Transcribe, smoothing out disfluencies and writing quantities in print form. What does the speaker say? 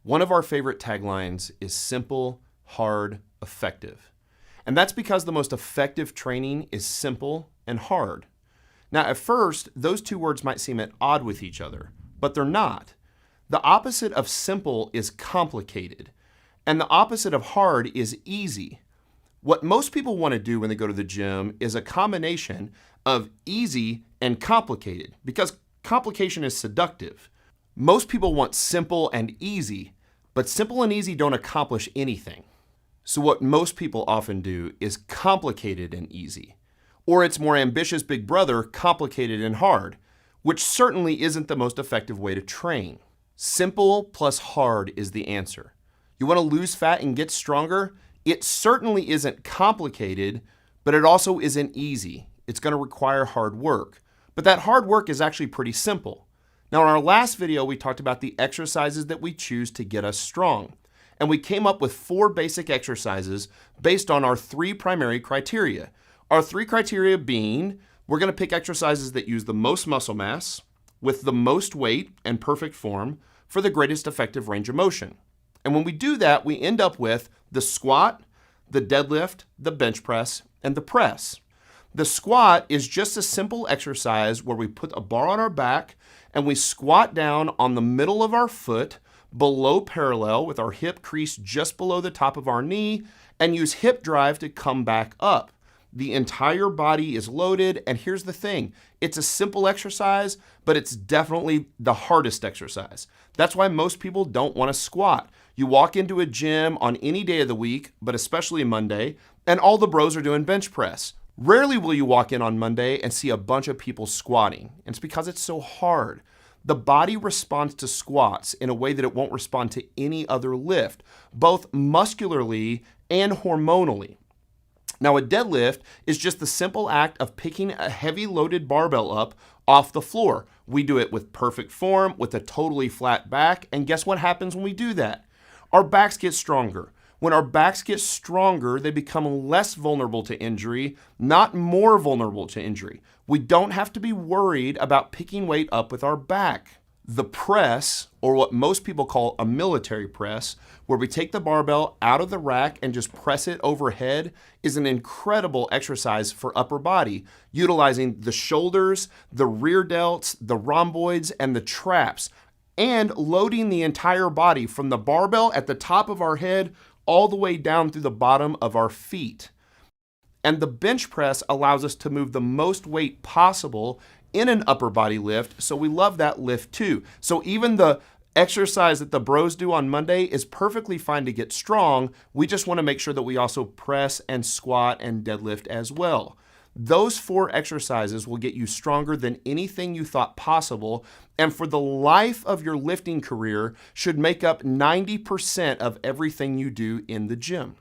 One of our favorite taglines is simple, hard, effective. And that's because the most effective training is simple and hard. Now, at first, those two words might seem at odds with each other, but they're not. The opposite of simple is complicated, and the opposite of hard is easy. What most people want to do when they go to the gym is a combination of easy and complicated, because complication is seductive. Most people want simple and easy, but simple and easy don't accomplish anything. So what most people often do is complicated and easy, or its more ambitious big brother, complicated and hard, which certainly isn't the most effective way to train. Simple plus hard is the answer. You want to lose fat and get stronger? It certainly isn't complicated, but it also isn't easy. It's going to require hard work. But that hard work is actually pretty simple. Now, in our last video, we talked about the exercises that we choose to get us strong. And we came up with 4 basic exercises based on our 3 primary criteria. Our 3 criteria being, we're going to pick exercises that use the most muscle mass, with the most weight and perfect form for the greatest effective range of motion. And when we do that, we end up with the squat, the deadlift, the bench press, and the press. The squat is just a simple exercise where we put a bar on our back and we squat down on the middle of our foot below parallel with our hip crease just below the top of our knee and use hip drive to come back up. The entire body is loaded, and here's the thing. It's a simple exercise, but it's definitely the hardest exercise. That's why most people don't want to squat. You walk into a gym on any day of the week, but especially Monday, and all the bros are doing bench press. Rarely will you walk in on Monday and see a bunch of people squatting. And it's because it's so hard. The body responds to squats in a way that it won't respond to any other lift, both muscularly and hormonally. Now, a deadlift is just the simple act of picking a heavy loaded barbell up off the floor. We do it with perfect form, with a totally flat back, and guess what happens when we do that? Our backs get stronger. When our backs get stronger, they become less vulnerable to injury, not more vulnerable to injury. We don't have to be worried about picking weight up with our back. The press, or what most people call a military press, where we take the barbell out of the rack and just press it overhead, is an incredible exercise for upper body, utilizing the shoulders, the rear delts, the rhomboids, and the traps, and loading the entire body from the barbell at the top of our head all the way down through the bottom of our feet. And the bench press allows us to move the most weight possible in an upper body lift, so we love that lift too. So even the exercise that the bros do on Monday is perfectly fine to get strong. We just want to make sure that we also press and squat and deadlift as well. Those 4 exercises will get you stronger than anything you thought possible, and for the life of your lifting career should make up 90% of everything you do in the gym.